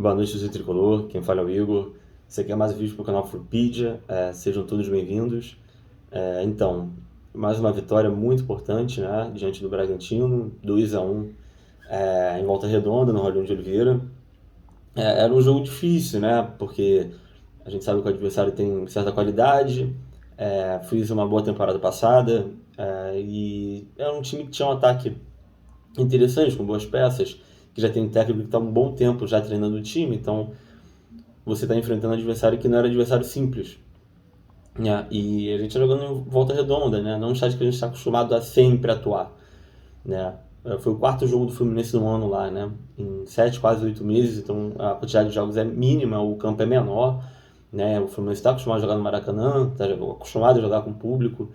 Boa noite, Zé Tricolor. Quem fala é o Igor. Esse aqui é mais um vídeo para o canal Frupedia. Sejam todos bem-vindos. Então, mais uma vitória muito importante, né, diante do Bragantino, 2-1 em Volta Redonda, no Roldão de Oliveira. Era um jogo difícil, né, porque a gente sabe que o adversário tem certa qualidade, fez uma boa temporada passada, e era um time que tinha um ataque interessante, com boas peças, que já tem um técnico que está há um bom tempo já treinando o time, então você está enfrentando um adversário que não era adversário simples. Né? E a gente está jogando em Volta Redonda, né? Não um estádio que a gente está acostumado a sempre atuar. Né? Foi o quarto jogo do Fluminense no ano lá, né? Em 7, quase 8 meses, então a quantidade de jogos é mínima, o campo é menor. Né? O Fluminense está acostumado a jogar no Maracanã, está acostumado a jogar com o público,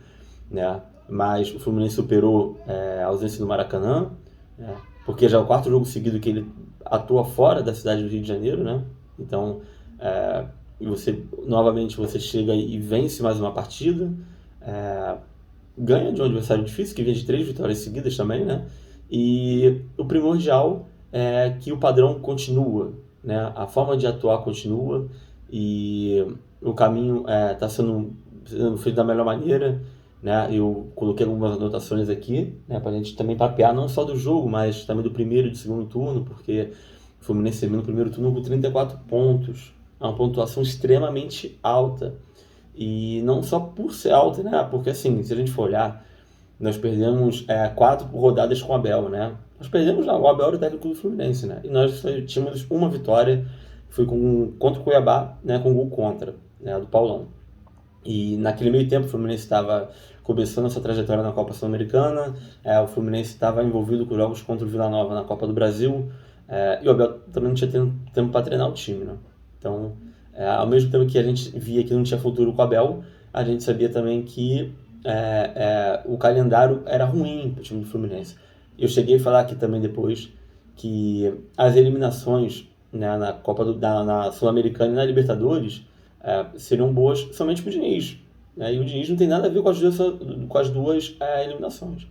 né? Mas o Fluminense superou a ausência do Maracanã, né? Porque já é o quarto jogo seguido que ele atua fora da cidade do Rio de Janeiro, né? Então, novamente você chega e vence mais uma partida, é, ganha de um adversário difícil, que vem de 3 vitórias seguidas também, né? E o primordial é que o padrão continua, né? A forma de atuar continua e o caminho está sendo feito da melhor maneira, né? Eu coloquei algumas anotações aqui, né? Para a gente também papear não só do jogo, mas também do primeiro e do segundo turno, porque o Fluminense terminou no primeiro turno com 34 pontos, é uma pontuação extremamente alta. E não só por ser alta, né? Porque assim, se a gente for olhar, nós perdemos 4 rodadas com o Abel, né? Nós perdemos não, o Abel era o técnico do Fluminense, né? E nós só tínhamos uma vitória, foi contra o Cuiabá, né? Com gol contra, né? Do Paulão. E naquele meio tempo o Fluminense estava começando essa trajetória na Copa Sul-Americana, o Fluminense estava envolvido com jogos contra o Vila Nova na Copa do Brasil, e o Abel também não tinha tempo para treinar o time, né? Então, ao mesmo tempo que a gente via que não tinha futuro com o Abel, a gente sabia também que o calendário era ruim para o time do Fluminense. Eu cheguei a falar aqui também depois que as eliminações, né, na na Sul-Americana e na Libertadores seriam boas somente para o Diniz. Né? E o Diniz não tem nada a ver com as duas eliminações.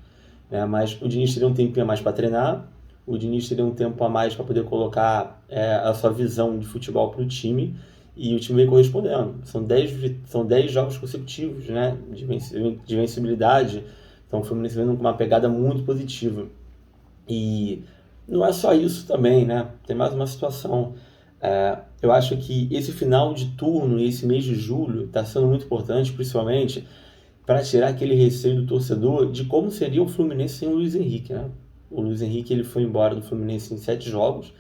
Né? Mas o Diniz teria um tempinho a mais para treinar, o Diniz teria um tempo a mais para poder colocar a sua visão de futebol para o time, e o time vem correspondendo. São 10 jogos consecutivos, né, de vencibilidade, então o Fluminense vem com uma pegada muito positiva. E não é só isso também, né? Tem mais uma situação. Eu acho que esse final de turno e esse mês de julho está sendo muito importante, principalmente para tirar aquele receio do torcedor de como seria o Fluminense sem o Luiz Henrique, né? O Luiz Henrique ele foi embora do Fluminense em 7 jogos,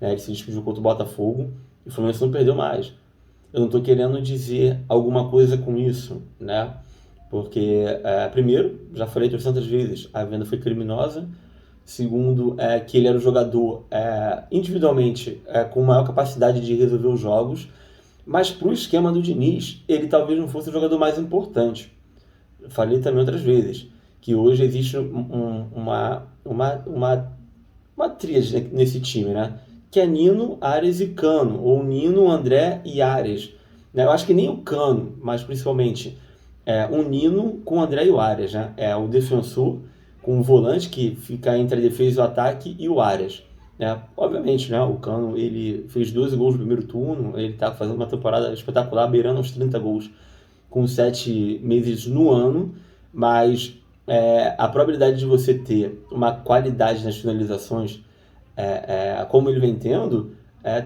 né? Ele se despediu contra o Botafogo e o Fluminense não perdeu mais. Eu não estou querendo dizer alguma coisa com isso, né? Porque, primeiro, já falei 300 vezes, a venda foi criminosa. Segundo, que ele era um jogador individualmente com maior capacidade de resolver os jogos, mas para o esquema do Diniz, ele talvez não fosse o jogador mais importante. Eu falei também outras vezes que hoje existe uma tríade nesse time, né? Que é Nino, Ares e Cano, ou Nino, André e Ares. Né? Eu acho que nem o Cano, mas principalmente o Nino com o André e o Ares, né? É o defensor com o volante que fica entre a defesa e o ataque e o Ares. Né? Obviamente, né? O Cano ele fez 12 gols no primeiro turno, ele está fazendo uma temporada espetacular, beirando os 30 gols com 7 meses no ano, mas a probabilidade de você ter uma qualidade nas finalizações, como ele vem tendo,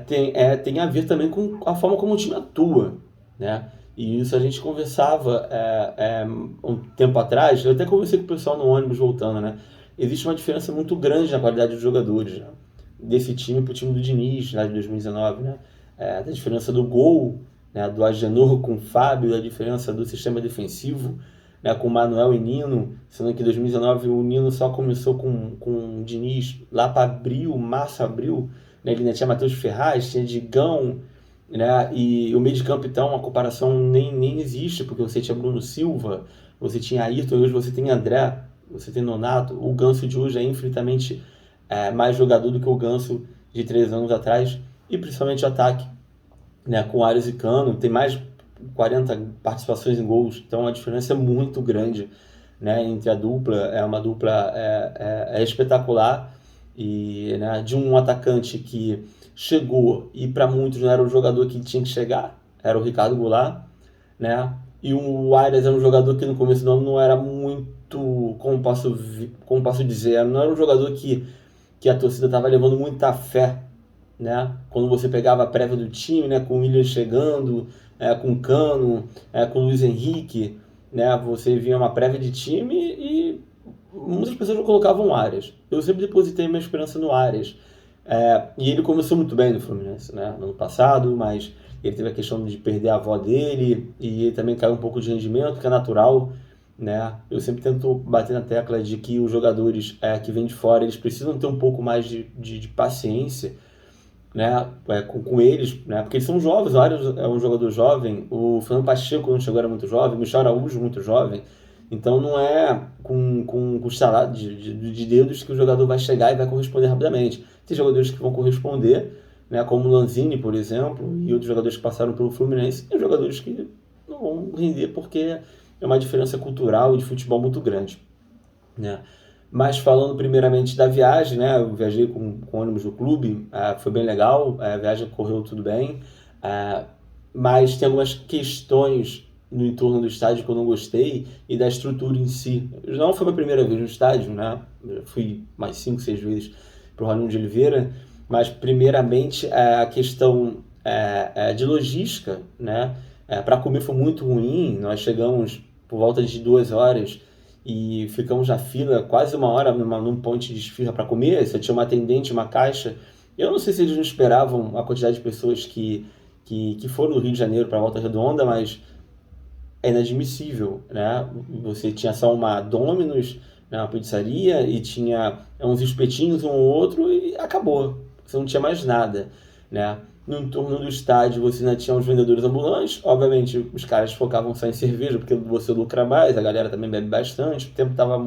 tem a ver também com a forma como o time atua, né? E isso a gente conversava um tempo atrás, eu até conversei com o pessoal no ônibus voltando, né? Existe uma diferença muito grande na qualidade dos jogadores, né? Desse time para o time do Diniz, lá de 2019, né? Da diferença do gol, né? Do Agenor com o Fábio, da diferença do sistema defensivo, né? Com o Manuel e Nino, sendo que em 2019 o Nino só começou com o Diniz lá para abril, março, abril, né? Ele ainda tinha Matheus Ferraz, tinha Digão, né? E o meio de campo, então, a comparação nem existe, porque você tinha Bruno Silva, você tinha Ayrton, hoje você tem André, você tem Nonato. O Ganso de hoje é infinitamente mais jogador do que o Ganso de 3 anos atrás, e principalmente o ataque, né? Com Ares e Cano, tem mais 40 participações em gols, então a diferença é muito grande, né? Entre a dupla, é uma dupla espetacular, e, né, de um atacante que chegou e para muitos não era o jogador que tinha que chegar, era o Ricardo Goulart, né? E o Arias era um jogador que no começo do ano não era muito, como posso dizer, não era um jogador que a torcida estava levando muita fé, né? Quando você pegava a prévia do time, né, com o Willian chegando, com o Cano, com o Luiz Henrique, né, você via uma prévia de time e muitas pessoas não colocavam Arias. Eu sempre depositei minha esperança no Arias. E ele começou muito bem no Fluminense, né, no ano passado, mas ele teve a questão de perder a avó dele e ele também caiu um pouco de rendimento, que é natural, né? Eu sempre tento bater na tecla de que os jogadores que vêm de fora, eles precisam ter um pouco mais de paciência, né, com eles, né, porque eles são jovens. O Arias é um jogador jovem, o Fernando Pacheco, quando chegou, era muito jovem, o Michel Araújo, muito jovem, então não é com o estalar de dedos que o jogador vai chegar e vai corresponder rapidamente. Tem jogadores que vão corresponder, né, como o Lanzini, por exemplo, e outros jogadores que passaram pelo Fluminense, e jogadores que não vão render porque é uma diferença cultural e de futebol muito grande, né? Mas falando primeiramente da viagem, né? Eu viajei com ônibus do clube, foi bem legal, a viagem correu tudo bem, mas tem algumas questões no entorno do estádio que eu não gostei e da estrutura em si. Não foi a minha primeira vez no estádio, né? Eu fui mais 5, 6 vezes para o Raulino de Oliveira, mas primeiramente a questão de logística, né? Para comer foi muito ruim, nós chegamos por volta de 2 horas e ficamos na fila quase uma hora num ponte de esfirra para comer. Você tinha uma atendente, uma caixa. Eu não sei se eles não esperavam a quantidade de pessoas que foram do Rio de Janeiro para Volta Redonda, mas é inadmissível, né? Você tinha só uma Domino's, né, uma pizzaria, e tinha uns espetinhos, um ou outro, e acabou. Você não tinha mais nada, né? No entorno do estádio você ainda tinha os vendedores ambulantes. Obviamente os caras focavam só em cerveja, porque você lucra mais, a galera também bebe bastante, o tempo estava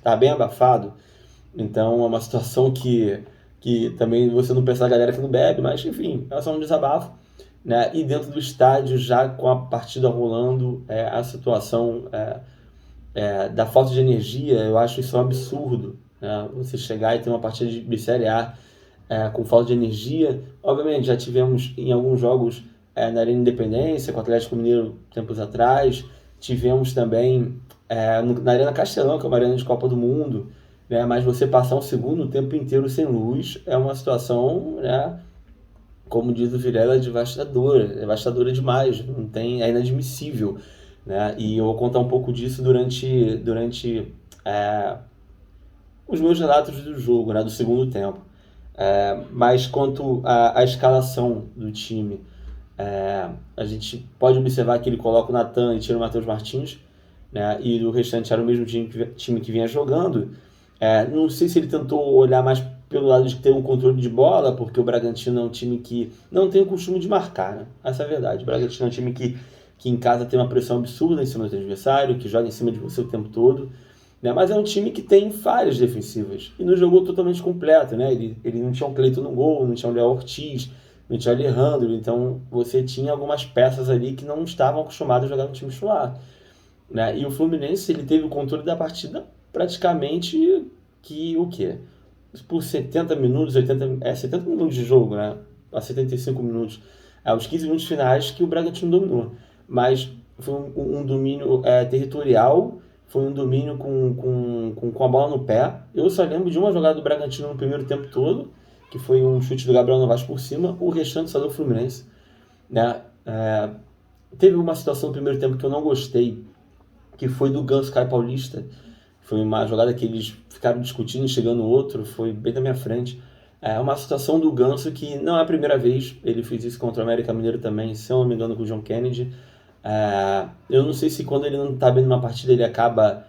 tava bem abafado. Então é uma situação que também você não pensa na galera que não bebe, mas enfim, é só um desabafo, né? E dentro do estádio, já com a partida rolando, a situação da falta de energia, eu acho isso um absurdo, né? Você chegar e ter uma partida de Série A com falta de energia. Obviamente, já tivemos em alguns jogos na Arena Independência, com o Atlético Mineiro tempos atrás, tivemos também na Arena Castelão, que é uma arena de Copa do Mundo, né? Mas você passar um segundo tempo inteiro sem luz é uma situação, né, como diz o Vilela, devastadora demais, não tem, é inadmissível, né? E eu vou contar um pouco disso durante os meus relatos do jogo, né, do segundo tempo. Mas quanto à escalação do time, a gente pode observar que ele coloca o Natan e tira o Matheus Martins, né, e o restante era o mesmo time que vinha jogando. Não sei se ele tentou olhar mais pelo lado de ter um controle de bola, porque o Bragantino é um time que não tem o costume de marcar, né? Essa é a verdade. O Bragantino é um time que em casa tem uma pressão absurda em cima do seu adversário, que joga em cima de você o tempo todo, né? Mas é um time que tem falhas defensivas e não jogou totalmente completo, né? Ele não tinha um Cleiton no gol, não tinha um Léo Ortiz, não tinha o Alejandro, então você tinha algumas peças ali que não estavam acostumadas a jogar no time titular, né? E o Fluminense, ele teve o controle da partida praticamente que o quê? Por 70 minutos, 70 minutos de jogo, né? A 75 minutos. Os 15 minutos finais que o Bragantino dominou. Mas foi um domínio territorial, foi um domínio com a bola no pé. Eu só lembro de uma jogada do Bragantino no primeiro tempo todo, que foi um chute do Gabriel Novaes por cima, o restante só do Fluminense, né? Teve uma situação no primeiro tempo que eu não gostei, que foi do Ganso Caio Paulista. Foi uma jogada que eles ficaram discutindo, chegando outro, foi bem na minha frente. É uma situação do Ganso que não é a primeira vez, ele fez isso contra o América Mineiro também, se eu não me engano, com o John Kennedy. Eu não sei se quando ele não está bem numa partida ele acaba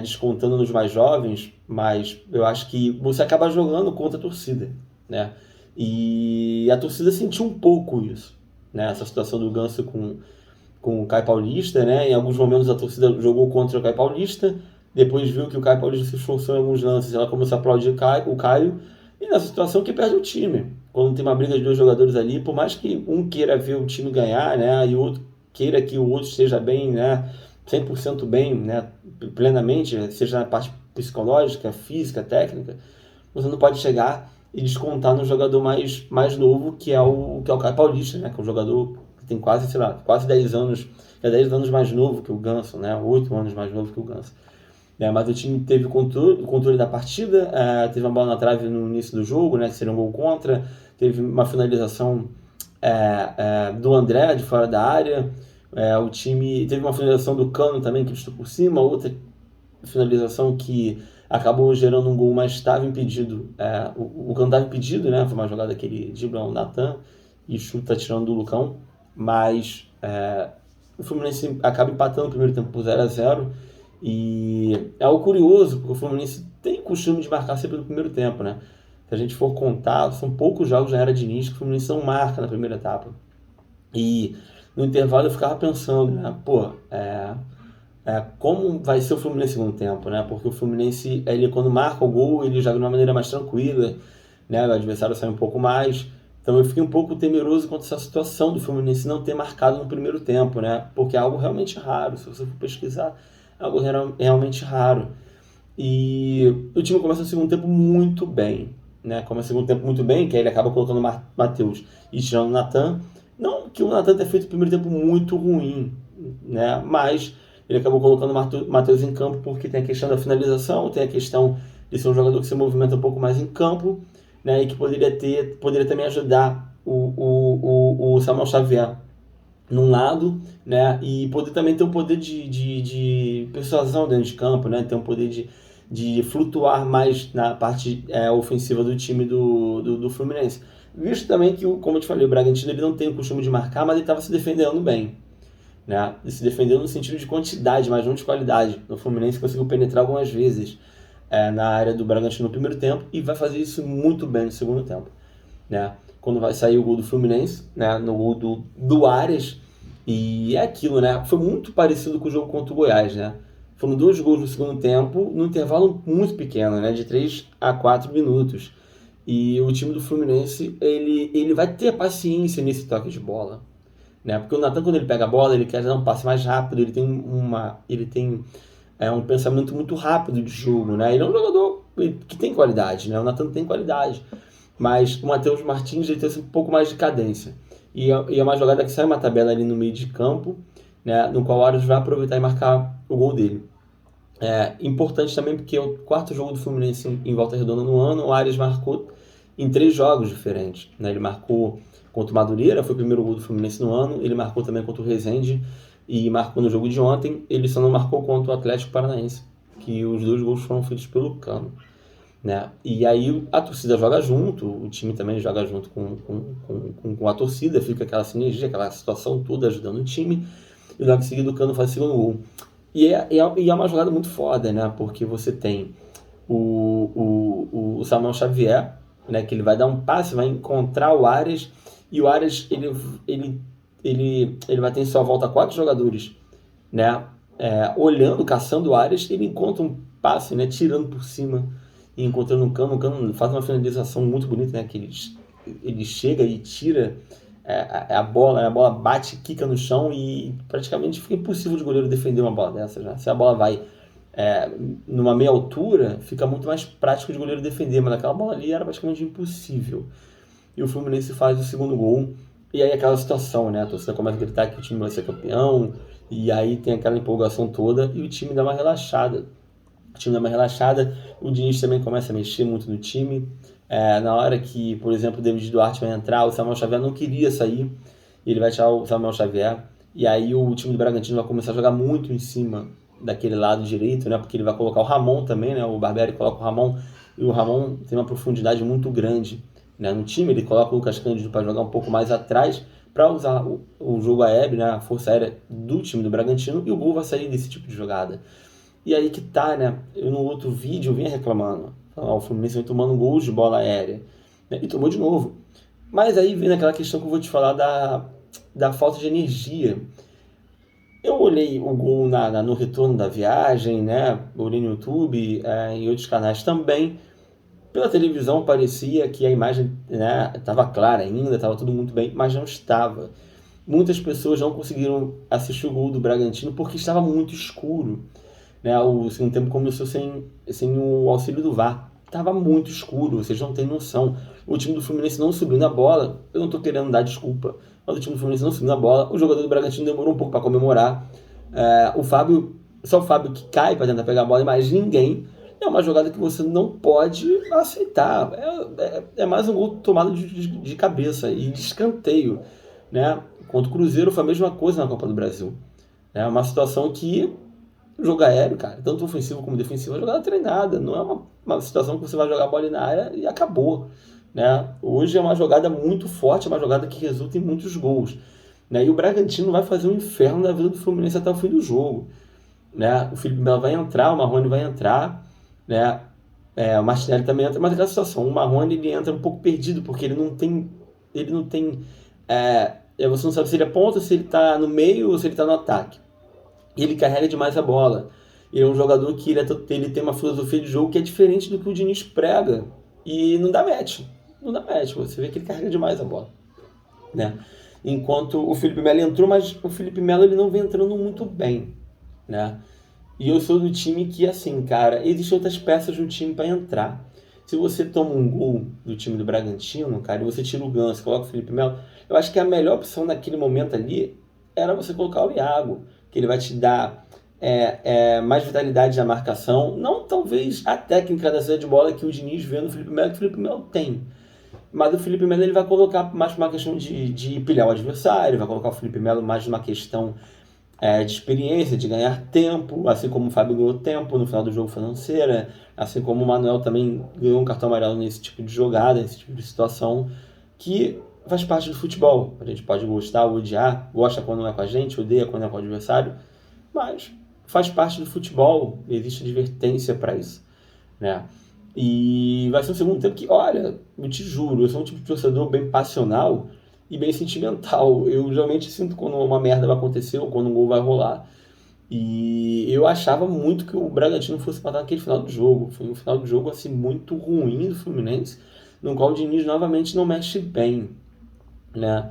descontando nos mais jovens, mas eu acho que você acaba jogando contra a torcida, né? E a torcida sentiu um pouco isso, né? Essa situação do Ganso com o Caio Paulista, né? Em alguns momentos a torcida jogou contra o Caio Paulista, depois viu que o Caio Paulista se esforçou em alguns lances, ela começou a aplaudir o Caio, e nessa situação que perde o time. Quando tem uma briga de dois jogadores ali, por mais que um queira ver o time ganhar, né? E o outro queira que o outro esteja bem, né? 100% bem, né? Plenamente, seja na parte psicológica, física, técnica, você não pode chegar e descontar no jogador mais novo, que é o Caio Paulista, né? Que é um jogador que tem quase, sei lá, quase 10 anos, é 10 anos mais novo que o Ganso, né? 8 anos mais novo que o Ganso. Mas o time teve o controle da partida, teve uma bola na trave no início do jogo, né? Que seria um gol contra, teve uma finalização do André de fora da área, o time teve uma finalização do Cano também, que estou por cima, outra finalização que acabou gerando um gol, mas estava impedido. O Cano estava impedido, né? Foi uma jogada que ele dribla o Natan e chuta tirando do Lucão, mas o Fluminense acaba empatando o primeiro tempo por 0-0. E é algo curioso, porque o Fluminense tem costume de marcar sempre no primeiro tempo, né? Se a gente for contar, são poucos jogos na era Diniz que o Fluminense não marca na primeira etapa. E no intervalo eu ficava pensando, né? Como vai ser o Fluminense no segundo tempo, né? Porque o Fluminense, ele, quando marca o gol, ele joga de uma maneira mais tranquila, né? O adversário sai um pouco mais. Então eu fiquei um pouco temeroso quanto a essa situação do Fluminense não ter marcado no primeiro tempo, né? Porque é algo realmente raro, se você for pesquisar, é algo realmente raro. E o time começa o segundo tempo muito bem, né? Começa o segundo tempo muito bem, que aí ele acaba colocando o Matheus e tirando o Natan. Não que o Natan tenha feito o primeiro tempo muito ruim, né? Mas ele acabou colocando o Matheus em campo porque tem a questão da finalização, tem a questão de ser um jogador que se movimenta um pouco mais em campo, né? E que poderia também ajudar o Samuel Xavier num lado, né? E poder também ter um poder de persuasão dentro de campo, né? Ter um poder de flutuar mais na parte ofensiva do time do Fluminense. Visto também que, como eu te falei, o Bragantino ele não tem o costume de marcar, mas ele estava se defendendo bem, né? E se defendendo no sentido de quantidade, mas não de qualidade. O Fluminense conseguiu penetrar algumas vezes na área do Bragantino no primeiro tempo e vai fazer isso muito bem no segundo tempo, né? Quando vai sair o gol do Fluminense, né? No gol do Arias, e é aquilo, né? Foi muito parecido com o jogo contra o Goiás, né? Foram 2 gols no segundo tempo, num intervalo muito pequeno, né? De 3 a 4 minutos. E o time do Fluminense, ele vai ter paciência nesse toque de bola, né? Porque o Natan, quando ele pega a bola, ele quer dar um passe mais rápido, ele tem um pensamento muito rápido de jogo, né? Ele é um jogador que tem qualidade, né? O Natan tem qualidade, mas o Matheus Martins ele tem um pouco mais de cadência. E é uma jogada que sai uma tabela ali no meio de campo, né? No qual o Arias vai aproveitar e marcar o gol dele. Importante também porque é o 4º jogo do Fluminense em Volta Redonda no ano, o Arias marcou em 3 jogos diferentes, né? Ele marcou contra o Madureira, foi o primeiro gol do Fluminense no ano, ele marcou também contra o Resende e marcou no jogo de ontem, ele só não marcou contra o Atlético Paranaense, que os 2 gols foram feitos pelo Cano, né? E aí a torcida joga junto, o time também joga junto com a torcida, fica aquela sinergia, aquela situação toda ajudando o time, e logo em seguida o Cano faz o segundo gol. E é uma jogada muito foda, né? Porque você tem o Samuel Xavier, né? Que ele vai dar um passe, vai encontrar o Arias, e o Arias ele vai ter em sua volta 4 jogadores, né? Olhando, caçando o Arias, ele encontra um passe, né? Tirando por cima e encontrando o Cano faz uma finalização muito bonita, né? Que ele chega e tira a bola bate, quica no chão e praticamente fica impossível de goleiro defender uma bola dessa, né? Se a bola vai numa meia altura, fica muito mais prático de goleiro defender, mas aquela bola ali era praticamente impossível. E o Fluminense faz o segundo gol, e aí aquela situação, né? A torcida começa a gritar que o time vai ser campeão, e aí tem aquela empolgação toda, e o time dá uma relaxada. O Diniz também começa a mexer muito no time. Na hora que, por exemplo, o David Duarte vai entrar, o Samuel Xavier não queria sair, e ele vai tirar o Samuel Xavier, e aí o time do Bragantino vai começar a jogar muito em cima daquele lado direito, né? Porque ele vai colocar o Ramon também, né? O Barbieri coloca o Ramon, e o Ramon tem uma profundidade muito grande, né? No time. Ele coloca o Lucas Cândido para jogar um pouco mais atrás, para usar o jogo aéreo, né? A força aérea do time do Bragantino, e o gol vai sair desse tipo de jogada. E aí que tá, né? Eu no outro vídeo eu vinha reclamando. O Fluminense vem tomando gols de bola aérea, né? E tomou de novo. Mas aí vem aquela questão que eu vou te falar da falta de energia. Eu olhei o gol no retorno da viagem, né? Olhei no YouTube, em outros canais também. Pela televisão parecia que a imagem, né, estava clara ainda, estava tudo muito bem, mas não estava. Muitas pessoas não conseguiram assistir o gol do Bragantino porque estava muito escuro, né? O segundo tempo começou sem o auxílio do VAR. tava muito escuro, vocês não têm noção. O time do Fluminense não subiu na bola, eu não tô querendo dar desculpa, mas o time do Fluminense não subiu na bola, o jogador do Bragantino demorou um pouco para comemorar, só o Fábio que cai para tentar pegar a bola e mais ninguém. É uma jogada que você não pode aceitar. É mais um gol tomado de cabeça e de escanteio, né? Contra o Cruzeiro foi a mesma coisa na Copa do Brasil. É uma situação que o jogo aéreo, cara, tanto ofensivo como defensivo, é jogada treinada. Não é uma situação que você vai jogar a bola na área e acabou. Né? Hoje é uma jogada muito forte, é uma jogada que resulta em muitos gols. Né? E o Bragantino vai fazer um inferno na vida do Fluminense até o fim do jogo. Né? O Felipe Melo vai entrar, o Marrone vai entrar, né? O Martinelli também entra, mas aquela situação, o Marrone ele entra um pouco perdido, porque você não sabe se ele é ponta, se ele está no meio ou se ele está no ataque. Ele carrega demais a bola. Ele é um jogador que ele tem uma filosofia de jogo que é diferente do que o Diniz prega. E não dá match. Não dá match. Você vê que ele carrega demais a bola. Né? Enquanto o Felipe Melo entrou, mas o Felipe Melo ele não vem entrando muito bem. Né? E eu sou do time que, assim, cara, existem outras peças no time para entrar. Se você toma um gol do time do Bragantino, cara, e você tira o Ganso, coloca o Felipe Melo, eu acho que a melhor opção naquele momento ali era você colocar o Iago, que ele vai te dar mais vitalidade na marcação, não talvez a técnica da saída de bola que o Diniz vê no Felipe Melo, que o Felipe Melo tem. Mas o Felipe Melo ele vai colocar mais uma questão de pilhar o adversário, vai colocar o Felipe Melo mais numa questão de experiência, de ganhar tempo, assim como o Fábio ganhou tempo no final do jogo financeira, assim como o Manuel também ganhou um cartão amarelo nesse tipo de jogada, nesse tipo de situação, que faz parte do futebol. A gente pode gostar ou odiar, gosta quando não é com a gente, odeia quando é com o adversário, mas faz parte do futebol, existe advertência para isso, né? E vai ser um segundo tempo que, olha, eu te juro, eu sou um tipo de torcedor bem passional e bem sentimental. Eu geralmente sinto quando uma merda vai acontecer ou quando um gol vai rolar. E eu achava muito que o Bragantino fosse empatar naquele final do jogo. Foi um final do jogo assim, muito ruim do Fluminense, no qual o Diniz novamente não mexe bem. Né?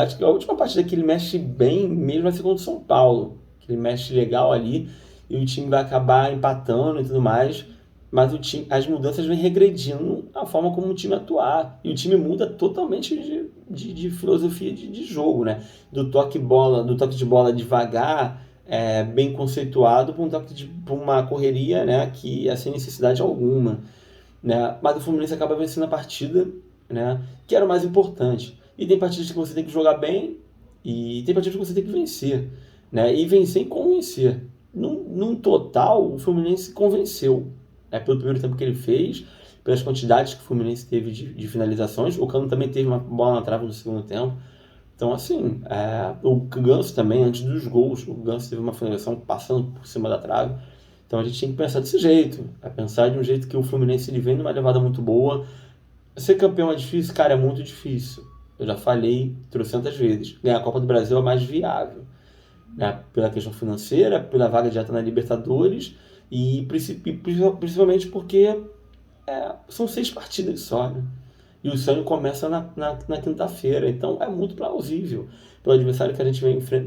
Acho que a última partida que ele mexe bem mesmo vai ser contra o São Paulo. Que ele mexe legal ali e o time vai acabar empatando e tudo mais. Mas as mudanças vêm regredindo a forma como o time atuar. E o time muda totalmente de filosofia de jogo, né? Do toque de bola devagar, bem conceituado, para uma correria, né? Que é sem necessidade alguma. Né? Mas o Fluminense acaba vencendo a partida, né? Que era o mais importante. E tem partidas que você tem que jogar bem e tem partidas que você tem que vencer. Né? E vencer e convencer. Num total, o Fluminense convenceu. Pelo primeiro tempo que ele fez, pelas quantidades que o Fluminense teve de finalizações. O Cano também teve uma bola na trave no segundo tempo. Então, assim, o Ganso também, antes dos gols, o Ganso teve uma finalização passando por cima da trave. Então a gente tem que pensar desse jeito. Pensar de um jeito que o Fluminense ele vem numa levada muito boa. Ser campeão é difícil? Cara, é muito difícil. Eu já falei trocentas vezes. Ganhar a Copa do Brasil é mais viável. Né? Pela questão financeira, pela vaga direta na Libertadores e principalmente porque são 6 partidas só, né? E o sonho começa na quinta-feira, então é muito plausível pelo adversário que a gente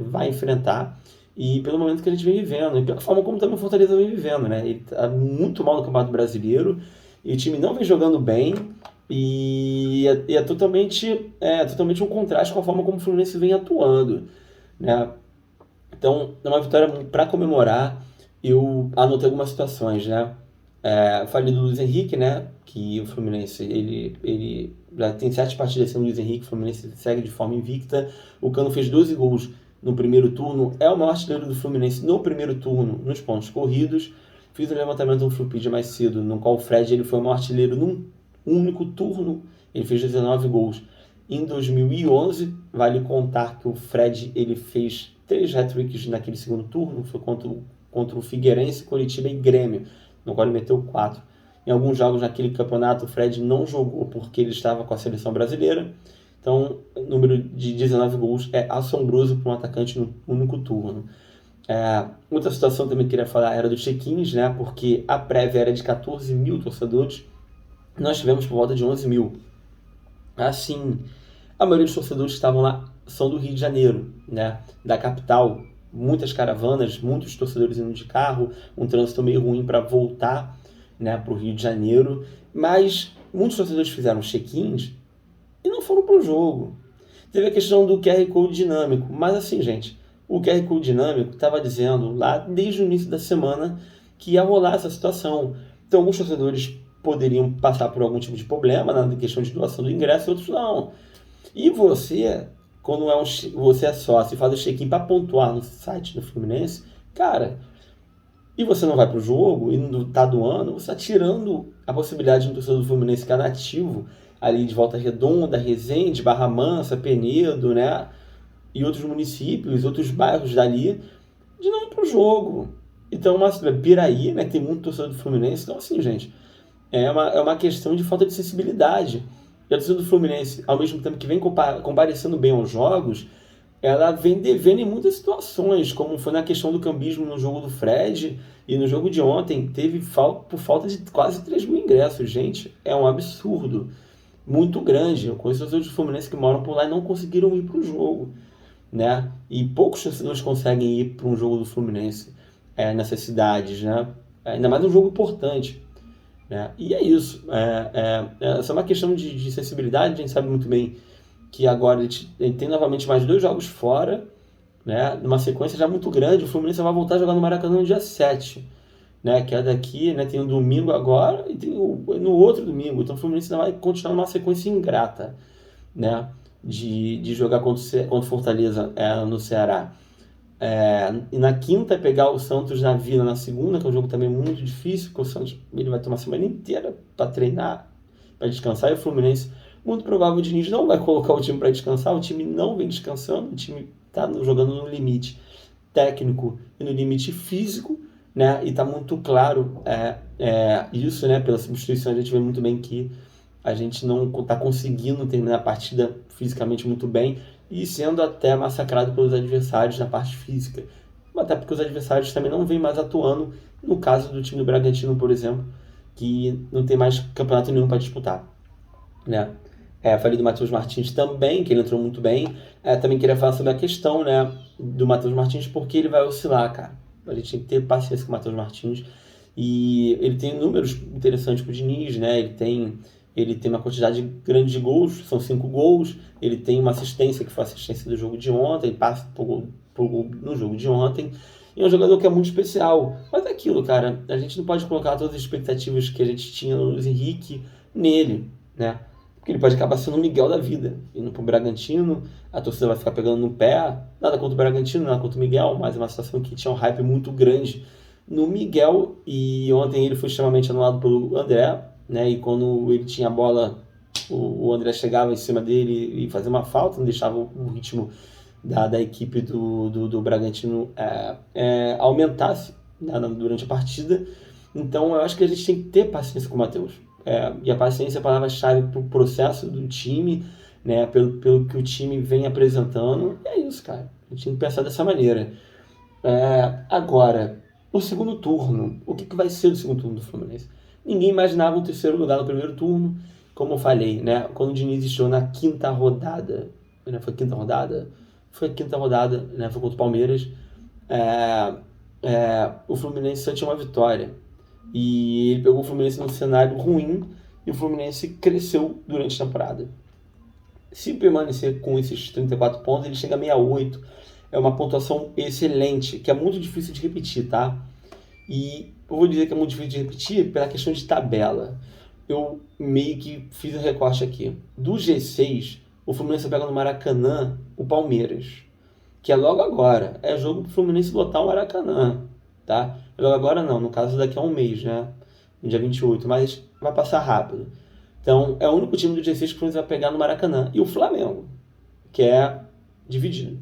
vai enfrentar e pelo momento que a gente vem vivendo e pela forma como também o Fortaleza vem vivendo, né? Ele está muito mal no Campeonato Brasileiro e o time não vem jogando bem e é totalmente um contraste com a forma como o Fluminense vem atuando, né? Então, é uma vitória para comemorar. Eu anotei algumas situações, né? Falei do Luiz Henrique, né? Que o Fluminense, ele já tem 7 partidas sem o Luiz Henrique, o Fluminense segue de forma invicta. O Cano fez 12 gols no primeiro turno, é o maior artilheiro do Fluminense no primeiro turno, nos pontos corridos. Fiz o levantamento no Flupedia mais cedo, no qual o Fred ele foi o maior artilheiro num único turno, ele fez 19 gols. Em 2011, vale contar que o Fred ele fez 3 hat-tricks naquele segundo turno, foi contra o Figueirense, Coritiba e Grêmio, no qual ele meteu 4. Em alguns jogos naquele campeonato, o Fred não jogou porque ele estava com a seleção brasileira. Então, o número de 19 gols é assombroso para um atacante no único turno. Outra situação também que eu queria falar era do check-ins, né? Porque a prévia era de 14 mil torcedores, nós tivemos por volta de 11 mil. Assim, a maioria dos torcedores que estavam lá são do Rio de Janeiro, né? Da capital. Muitas caravanas, muitos torcedores indo de carro, um trânsito meio ruim para voltar, né, para o Rio de Janeiro, mas muitos torcedores fizeram check-ins e não foram para o jogo. Teve a questão do QR Code dinâmico, mas assim, gente, o QR Code dinâmico estava dizendo lá desde o início da semana que ia rolar essa situação. Então, alguns torcedores poderiam passar por algum tipo de problema na questão de doação do ingresso, outros não. E você, quando você é sócio e faz o check-in para pontuar no site do Fluminense, cara, e você não vai para o jogo e não está doando, você está tirando a possibilidade de um torcedor do Fluminense que é nativo ali de Volta Redonda, Resende, Barra Mansa, Penedo, né? E outros municípios, outros bairros dali, de não ir para o jogo. Então, Piraí, né, que tem muito torcedor do Fluminense. Então, assim, gente, é uma questão de falta de sensibilidade. E a torcida do Fluminense, ao mesmo tempo que vem comparecendo bem aos jogos, ela vem devendo em muitas situações, como foi na questão do cambismo no jogo do Fred e no jogo de ontem. Teve por falta de quase 3 mil ingressos. Gente, é um absurdo muito grande. Eu conheço torcedores do Fluminense que moram por lá e não conseguiram ir para o jogo, né? E poucos torcedores conseguem ir para um jogo do Fluminense nessas cidades, né? Ainda mais um jogo importante, né? E é isso. Essa é uma questão de sensibilidade. A gente sabe muito bem que agora a gente tem novamente mais 2 jogos fora, né? Numa sequência já muito grande. O Fluminense vai voltar a jogar no Maracanã no dia 7, né? Que é daqui, né? Tem um domingo agora e tem no outro domingo. Então o Fluminense vai continuar numa sequência ingrata, né? De jogar contra o Fortaleza no Ceará. E na quinta pegar o Santos na Vila na segunda, que é um jogo também muito difícil, porque o Santos ele vai ter uma semana inteira para treinar, para descansar, e o Fluminense, muito provável, o Diniz não vai colocar o time para descansar, o time não vem descansando, o time está jogando no limite técnico e no limite físico, né? E está muito claro isso, né? Pela substituição a gente vê muito bem que a gente não está conseguindo terminar a partida fisicamente muito bem e sendo até massacrado pelos adversários na parte física. Até porque os adversários também não vêm mais atuando, no caso do time do Bragantino, por exemplo, que não tem mais campeonato nenhum para disputar, né? Falei do Matheus Martins também, que ele entrou muito bem. Também queria falar sobre a questão, né, do Matheus Martins, porque ele vai oscilar, cara. A gente tem que ter paciência com o Matheus Martins. E ele tem números interessantes pro Diniz, né? Ele tem uma quantidade grande de gols, são 5 gols. Ele tem uma assistência, que foi a assistência do jogo de ontem, passa pro gol no jogo de ontem. E é um jogador que é muito especial. Mas é aquilo, cara, a gente não pode colocar todas as expectativas que a gente tinha no Luiz Henrique nele, né? Porque ele pode acabar sendo o Miguel da vida, indo pro Bragantino, a torcida vai ficar pegando no pé. Nada contra o Bragantino, nada contra o Miguel, mas é uma situação que tinha um hype muito grande no Miguel, e ontem ele foi extremamente anulado pelo André, né? E quando ele tinha a bola, o André chegava em cima dele e fazia uma falta, não deixava o ritmo da equipe do Bragantino aumentasse, né, durante a partida. Então eu acho que a gente tem que ter paciência com o Matheus. E a paciência é a palavra-chave para o processo do time, né, pelo que o time vem apresentando. E é isso, cara. A gente tem que pensar dessa maneira. Agora, o segundo turno. O que vai ser do segundo turno do Fluminense? Ninguém imaginava um terceiro lugar no primeiro turno. Como eu falei, né, quando o Diniz estreou na quinta rodada, né, foi a quinta rodada? Foi a quinta rodada, né, foi contra o Palmeiras. O Fluminense só tinha uma vitória. E ele pegou o Fluminense num cenário ruim e o Fluminense cresceu durante a temporada. Se permanecer com esses 34 pontos, ele chega a 68. É uma pontuação excelente, que é muito difícil de repetir, tá? E eu vou dizer que é muito difícil de repetir pela questão de tabela. Eu meio que fiz um recorte aqui. Do G6, o Fluminense pega no Maracanã o Palmeiras, que é logo agora. É jogo pro Fluminense lotar o Maracanã, tá? Logo agora não, no caso daqui a um mês, né? No dia 28, mas vai passar rápido. Então, é o único time do G6 que o Fluminense vai pegar no Maracanã. E o Flamengo, que é dividido.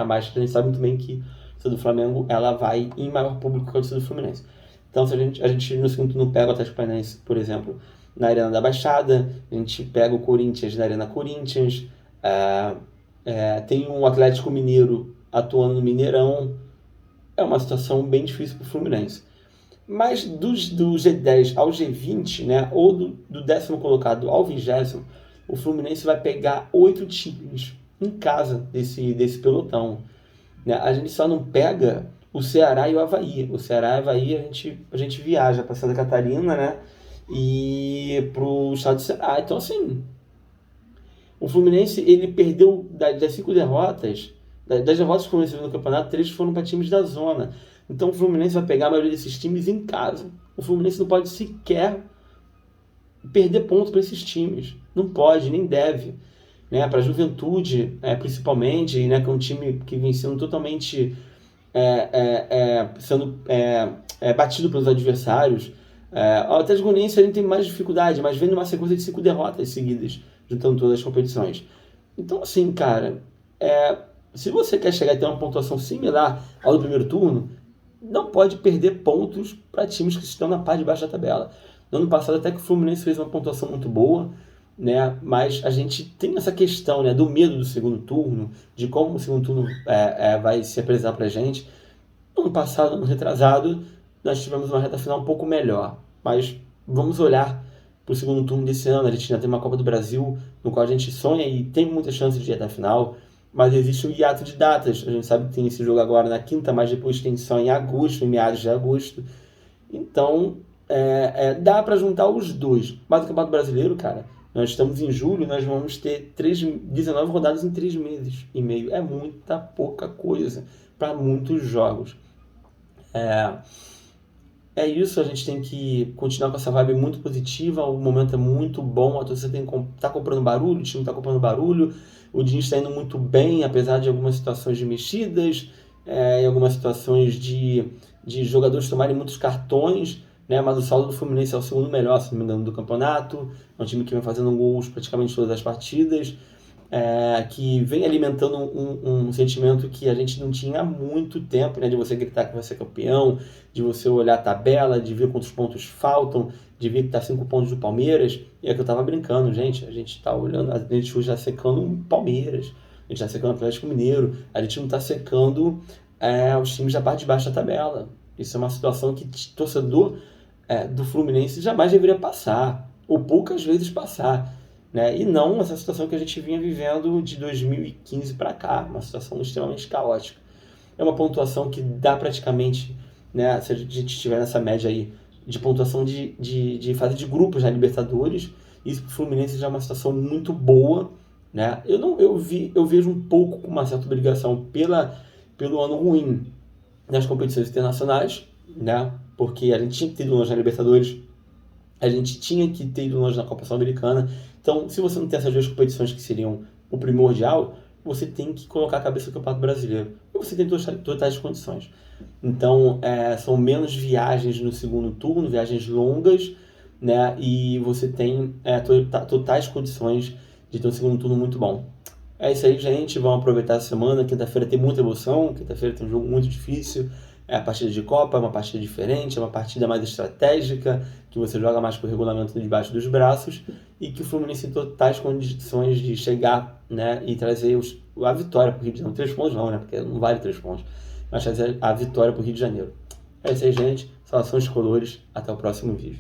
Mas a gente sabe muito bem que a torcida do Flamengo, ela vai em maior público que a torcida do Fluminense. Então, se a gente no segundo não pega o Atlético Paranaense, por exemplo, na Arena da Baixada, a gente pega o Corinthians na Arena Corinthians, tem um Atlético Mineiro atuando no Mineirão. É uma situação bem difícil para o Fluminense. Mas do G10 ao G20, né, ou do 10º colocado ao 20º, o Fluminense vai pegar 8 times em casa desse pelotão, né? A gente só não pega o Ceará e o Avaí. O Ceará e o Avaí a gente viaja para Santa Catarina, né? E pro estado do Ceará. Então, assim, o Fluminense, ele perdeu das 5 derrotas, das derrotas que o Fluminense teve no campeonato, 3 foram para times da zona. Então o Fluminense vai pegar a maioria desses times em casa. O Fluminense não pode sequer perder ponto para esses times. Não pode, nem deve. Né? Para a Juventude, principalmente, né, que é um time que vem sendo totalmente sendo batido pelos adversários. O Atlético Goianiense ele tem mais dificuldade, mas vem numa sequência de 5 derrotas seguidas, juntando todas as competições. Então, assim, cara, se você quer chegar a ter uma pontuação similar ao do primeiro turno, não pode perder pontos para times que estão na parte de baixo da tabela. No ano passado, até que o Fluminense fez uma pontuação muito boa, né? Mas a gente tem essa questão, né, do medo do segundo turno, de como o segundo turno vai se apresentar para a gente. No ano passado, no retrasado, nós tivemos uma reta final um pouco melhor. Mas vamos olhar para o segundo turno desse ano. A gente ainda tem uma Copa do Brasil, no qual a gente sonha e tem muita chance de ir até a final. Mas existe um hiato de datas. A gente sabe que tem esse jogo agora na quinta, mas depois tem só em agosto, em meados de agosto. Então, dá para juntar os dois. Mas o Campeonato Brasileiro, cara, nós estamos em julho, nós vamos ter 19 rodadas em 3 meses e meio. É muita pouca coisa para muitos jogos. É isso, a gente tem que continuar com essa vibe muito positiva, o momento é muito bom, a torcida tá comprando barulho, o time tá comprando barulho, o Diniz está indo muito bem, apesar de algumas situações de mexidas, em algumas situações de jogadores tomarem muitos cartões, né? Mas o saldo do Fluminense é o segundo melhor, se não me engano, do campeonato, é um time que vem fazendo gols praticamente todas as partidas, que vem alimentando um sentimento que a gente não tinha há muito tempo, né? De você gritar que vai ser campeão, de você olhar a tabela, de ver quantos pontos faltam, de ver que está 5 pontos do Palmeiras. E é que eu tava brincando, gente, a gente está olhando, a gente hoje está secando o Palmeiras, a gente está secando o Atlético Mineiro, a gente não está secando os times da parte de baixo da tabela. Isso é uma situação que torcedor do Fluminense jamais deveria passar, ou poucas vezes passar. Né? E não essa situação que a gente vinha vivendo de 2015 para cá, uma situação extremamente caótica. É uma pontuação que dá praticamente, né, se a gente estiver nessa média aí de pontuação de fase de grupos na Libertadores, isso para o Fluminense já é uma situação muito boa. Né? Eu vejo um pouco com uma certa obrigação pelo ano ruim nas competições internacionais, né? Porque a gente tinha que ter ido longe na Libertadores, a gente tinha que ter ido longe na Copa Sul-Americana. Então, se você não tem essas duas competições que seriam o primordial, você tem que colocar a cabeça no Campeonato Brasileiro. E você tem totais condições. Então, são menos viagens no segundo turno, viagens longas, né? E você tem totais condições de ter um segundo turno muito bom. É isso aí, gente. Vamos aproveitar a semana. Quinta-feira tem muita emoção. Quinta-feira tem um jogo muito difícil. É a partida de Copa, é uma partida diferente, é uma partida mais estratégica, que você joga mais com o regulamento debaixo dos braços, e que o Fluminense tem totais condições de chegar, né, e trazer a vitória para o Rio de Janeiro. 3 pontos não, né, porque não vale 3 pontos, mas trazer a vitória para o Rio de Janeiro. É isso aí, gente. Saudações colores. Até o próximo vídeo.